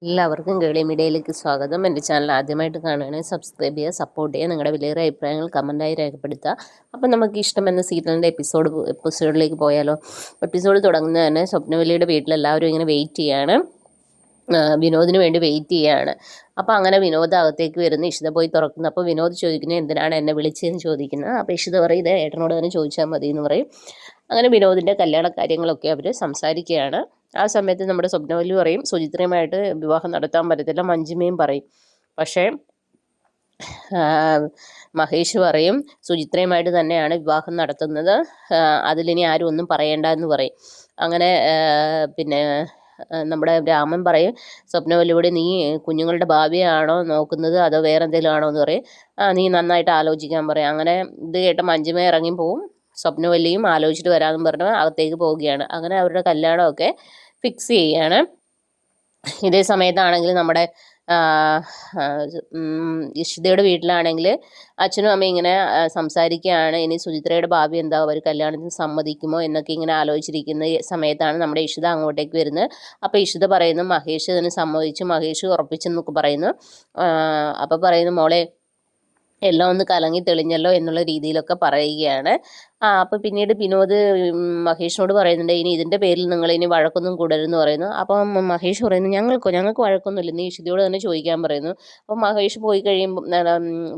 എല്ലാവർക്കും കേളി മീഡിയയിലേക്ക് സ്വാഗതം. എൻ്റെ ചാനൽ ആദ്യമായിട്ട് കാണുകയാണെങ്കിൽ സബ്സ്ക്രൈബ് ചെയ്യുക, സപ്പോർട്ട് ചെയ്യുക, നിങ്ങളുടെ വിലയേറെ അഭിപ്രായങ്ങൾ കമൻറ്റായി രേഖപ്പെടുത്തുക. അപ്പം നമുക്ക് ഇഷ്ടമെന്ന സീരിയലിൻ്റെ എപ്പിസോഡിലേക്ക് പോയാലോ. എപ്പിസോഡ് തുടങ്ങുന്നത് തന്നെ സ്വപ്നവല്ലിയുടെ വീട്ടിലെല്ലാവരും ഇങ്ങനെ വെയിറ്റ് ചെയ്യാണ്, വിനോദിന് വേണ്ടി വെയിറ്റ് ചെയ്യുകയാണ്. അപ്പോൾ അങ്ങനെ വിനോദ് അകത്തേക്ക് വരുന്നു. ഇഷിത പോയി തുറക്കുന്നു. അപ്പോൾ വിനോദ് ചോദിക്കുന്നത് എന്തിനാണ് എന്നെ വിളിച്ചതെന്ന് ചോദിക്കുന്നത്. അപ്പോൾ ഇഷിത പറയും ഇത് ഏട്ടനോട് തന്നെ ചോദിച്ചാൽ മതി എന്ന് പറയും. അങ്ങനെ വിനോദിൻ്റെ കല്യാണ കാര്യങ്ങളൊക്കെ അവർ സംസാരിക്കുകയാണ്. ആ സമയത്ത് നമ്മുടെ സ്വപ്നവല്ലി പറയും സുചിത്രയുമായിട്ട് വിവാഹം നടത്താൻ പറ്റത്തില്ല. മഞ്ജിമയും പറയും. പക്ഷേ മഹേഷ് പറയും സുചിത്രയുമായിട്ട് തന്നെയാണ് വിവാഹം നടത്തുന്നത്, അതിലിനി ആരും ഒന്നും പറയേണ്ട എന്ന് പറയും. അങ്ങനെ പിന്നെ നമ്മുടെ രാമൻ പറയും സ്വപ്നവല്ലിയോട് നീ കുഞ്ഞുങ്ങളുടെ ഭാവിയാണോ നോക്കുന്നത് അതോ വേറെ എന്തെങ്കിലും ആണോ എന്ന് പറയും. നീ നന്നായിട്ട് ആലോചിക്കാൻ പറയും. അങ്ങനെ ഇത് കേട്ട മഞ്ജിമ ഇറങ്ങി പോവും. സ്വപ്നവല്ലിയും ആലോചിച്ചിട്ട് വരാമെന്ന് പറഞ്ഞ് അകത്തേക്ക് പോവുകയാണ്. അങ്ങനെ അവരുടെ കല്യാണമൊക്കെ ഫിക്സ് ചെയ്യുകയാണ്. ഇതേ സമയത്താണെങ്കിൽ നമ്മുടെ ഇഷിതയുടെ വീട്ടിലാണെങ്കിൽ അച്ഛനും അമ്മയും ഇങ്ങനെ സംസാരിക്കുകയാണ്. ഇനി സുചിത്രയുടെ ഭാവി എന്താ, അവർ കല്യാണത്തിന് സമ്മതിക്കുമോ എന്നൊക്കെ ഇങ്ങനെ ആലോചിച്ചിരിക്കുന്ന സമയത്താണ് നമ്മുടെ ഇഷിത അങ്ങോട്ടേക്ക് വരുന്നത്. അപ്പോൾ ഇഷിത പറയുന്നു മഹേഷ് ഇതിന് സമ്മതിച്ചു, മഹേഷ് ഉറപ്പിച്ചെന്നൊക്കെ പറയുന്നു. അപ്പോൾ പറയുന്നു മോളെ എല്ലാം ഒന്ന് കലങ്ങി തെളിഞ്ഞല്ലോ എന്നുള്ള രീതിയിലൊക്കെ പറയുകയാണ്. അപ്പോൾ പിന്നീട് വിനോദ് മഹേഷിനോട് പറയുന്നുണ്ട് ഇനി ഇതിൻ്റെ പേരിൽ നിങ്ങൾ ഇനി വഴക്കൊന്നും കൂടരുതെന്ന് പറയുന്നു. അപ്പം മഹേഷ് പറയുന്നു ഞങ്ങൾക്ക് വഴക്കൊന്നുമില്ല, നീ ഇഷിതയോട് തന്നെ ചോദിക്കാൻ പറയുന്നു. അപ്പം മഹേഷ് പോയി കഴിയുമ്പോൾ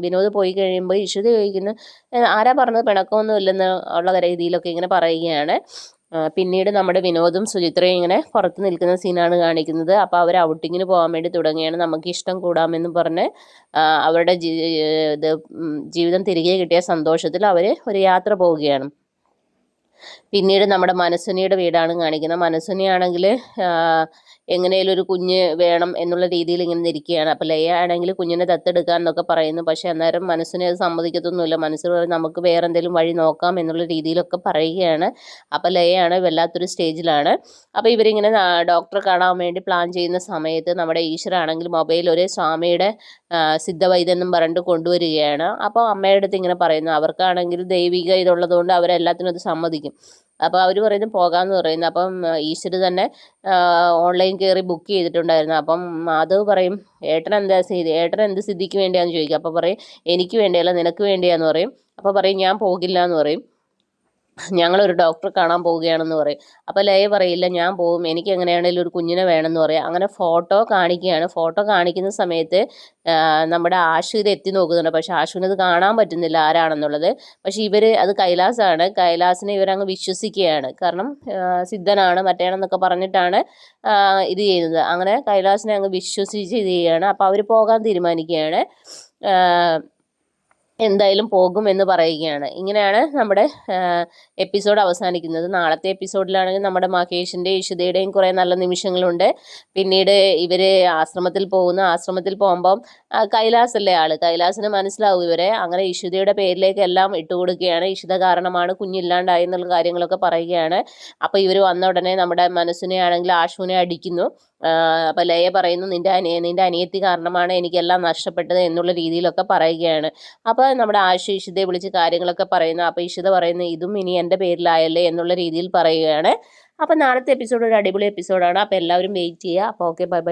വിനോദ് പോയി കഴിയുമ്പോൾ ഇഷിത ചോദിക്കുന്നു ആരാ പറഞ്ഞത് പിണക്കമൊന്നും ഇല്ലെന്ന് ഉള്ള രീതിയിലൊക്കെ ഇങ്ങനെ പറയുകയാണ്. പിന്നീട് നമ്മുടെ വിനോദും സുചിത്രയും ഇങ്ങനെ പുറത്ത് നിൽക്കുന്ന സീനാണ് കാണിക്കുന്നത്. അപ്പോൾ അവർ ഔട്ടിങ്ങിന് പോകാൻ വേണ്ടി തുടങ്ങുകയാണ്. നമുക്ക് ഇഷ്ടം കൂടാമെന്ന് പറഞ്ഞ് അവരുടെ ജീവിതം തിരികെ കിട്ടിയ സന്തോഷത്തിൽ അവർ ഒരു യാത്ര പോവുകയാണ്. പിന്നീട് നമ്മുടെ മനസ്സുനിയുടെ വീടാണ് കാണിക്കുന്നത്. മനസ്സുനിയാണെങ്കിൽ എങ്ങനെയും ഒരു കുഞ്ഞ് വേണം എന്നുള്ള രീതിയിൽ ഇങ്ങനെ ഇരിക്കുകയാണ്. അപ്പോൾ ലയ ആണെങ്കിൽ കുഞ്ഞിനെ ദത്തെടുക്കാൻ എന്നൊക്കെ പറയുന്നു. പക്ഷേ അന്നേരം മനസ്സിനെ അത് സമ്മതിക്കത്തൊന്നുമില്ല. മനസ്സിൽ പറയും നമുക്ക് വേറെ എന്തെങ്കിലും വഴി നോക്കാം എന്നുള്ള രീതിയിലൊക്കെ പറയുകയാണ്. അപ്പോൾ ലയയാണ് വല്ലാത്തൊരു സ്റ്റേജിലാണ്. അപ്പോൾ ഇവരിങ്ങനെ ഡോക്ടറെ കാണാൻ വേണ്ടി പ്ലാൻ ചെയ്യുന്ന സമയത്ത് നമ്മുടെ ഈശ്വരാണെങ്കിൽ മൊബൈൽ ഒരു സ്വാമിയുടെ സിദ്ധവൈദ്യെന്നും പറഞ്ഞിട്ട് കൊണ്ടുവരികയാണ്. അപ്പോൾ അമ്മയുടെ അടുത്ത് ഇങ്ങനെ പറയുന്നു അവർക്കാണെങ്കിൽ ദൈവിക ഇതുള്ളതുകൊണ്ട് അവരെല്ലാത്തിനും അത് സമ്മതിക്കും. അപ്പോൾ അവർ പറയുന്നത് പോകാമെന്ന് പറയുന്നു. അപ്പം ഈശ്വർ തന്നെ ഓൺലൈൻ കയറി ബുക്ക് ചെയ്തിട്ടുണ്ടായിരുന്നു. അപ്പം മാധവ് പറയും ഏട്ടൻ എന്ത് സിദ്ധിക്ക് വേണ്ടിയാണെന്ന് ചോദിക്കും. അപ്പോൾ പറയും എനിക്ക് വേണ്ടിയല്ല നിനക്ക് വേണ്ടിയാന്ന് പറയും. അപ്പോൾ പറയും ഞാൻ പോകില്ല എന്ന് പറയും, ഞങ്ങളൊരു ഡോക്ടറെ കാണാൻ പോവുകയാണെന്ന് പറയും. അപ്പോൾ ലയ പറയില്ല ഞാൻ പോവും, എനിക്ക് എങ്ങനെയാണെങ്കിലും ഒരു കുഞ്ഞിനെ വേണമെന്ന് പറയും. അങ്ങനെ ഫോട്ടോ കാണിക്കുകയാണ്. ഫോട്ടോ കാണിക്കുന്ന സമയത്ത് നമ്മുടെ ആശു ഇത് എത്തി നോക്കുന്നുണ്ട്. പക്ഷേ ആശുവിനത് കാണാൻ പറ്റുന്നില്ല ആരാണെന്നുള്ളത്. പക്ഷേ ഇവർ അത് കൈലാസാണ്. കൈലാസിനെ ഇവരങ്ങ് വിശ്വസിക്കുകയാണ്. കാരണം സിദ്ധനാണ് മറ്റേണെന്നൊക്കെ പറഞ്ഞിട്ടാണ് ഇത് ചെയ്യുന്നത്. അങ്ങനെ കൈലാസിനെ അങ്ങ് വിശ്വസിച്ച് ഇത് ചെയ്യുകയാണ്. അപ്പോൾ അവർ പോകാൻ തീരുമാനിക്കുകയാണ്. എന്തായാലും പോകും എന്ന് പറയുകയാണ്. ഇങ്ങനെയാണ് നമ്മുടെ എപ്പിസോഡ് അവസാനിക്കുന്നത്. നാളത്തെ എപ്പിസോഡിലാണെങ്കിൽ നമ്മുടെ മഹേഷിൻ്റെയും ഇഷിതയുടെയും കുറേ നല്ല നിമിഷങ്ങളുണ്ട്. പിന്നീട് ഇവർ ആശ്രമത്തിൽ പോകുമ്പം കൈലാസല്ലേ കൈലാസിന് മനസ്സിലാവും ഇവരെ. അങ്ങനെ ഇഷിതയുടെ പേരിലേക്ക് എല്ലാം ഇട്ടുകൊടുക്കുകയാണ്. ഇഷിത കാരണമാണ് കുഞ്ഞില്ലാണ്ടായി എന്നുള്ള കാര്യങ്ങളൊക്കെ പറയുകയാണ്. അപ്പോൾ ഇവർ വന്ന ഉടനെ നമ്മുടെ മനസ്സിനെ ആണെങ്കിൽ ആശുവിനെ അടിക്കുന്നു. അപ്പോൾ ലയ പറയുന്നു നിൻ്റെ അനിയത്തി കാരണമാണ് എനിക്കെല്ലാം നഷ്ടപ്പെട്ടത് എന്നുള്ള രീതിയിലൊക്കെ പറയുകയാണ്. അപ്പോൾ നമ്മുടെ ആശു ഇഷിതയെ വിളിച്ച് കാര്യങ്ങളൊക്കെ പറയുന്നു. അപ്പോൾ ഇഷിത പറയുന്നു ഇതും ഇനി എൻ്റെ പേരിലായല്ലേ എന്നുള്ള രീതിയിൽ പറയുകയാണ്. അപ്പോൾ നാളത്തെ എപ്പിസോഡ് ഒരു അടിപൊളി എപ്പിസോഡാണ്. അപ്പോൾ എല്ലാവരും വെയിറ്റ് ചെയ്യുക. അപ്പോൾ ഓക്കെ ബൈ ബൈ.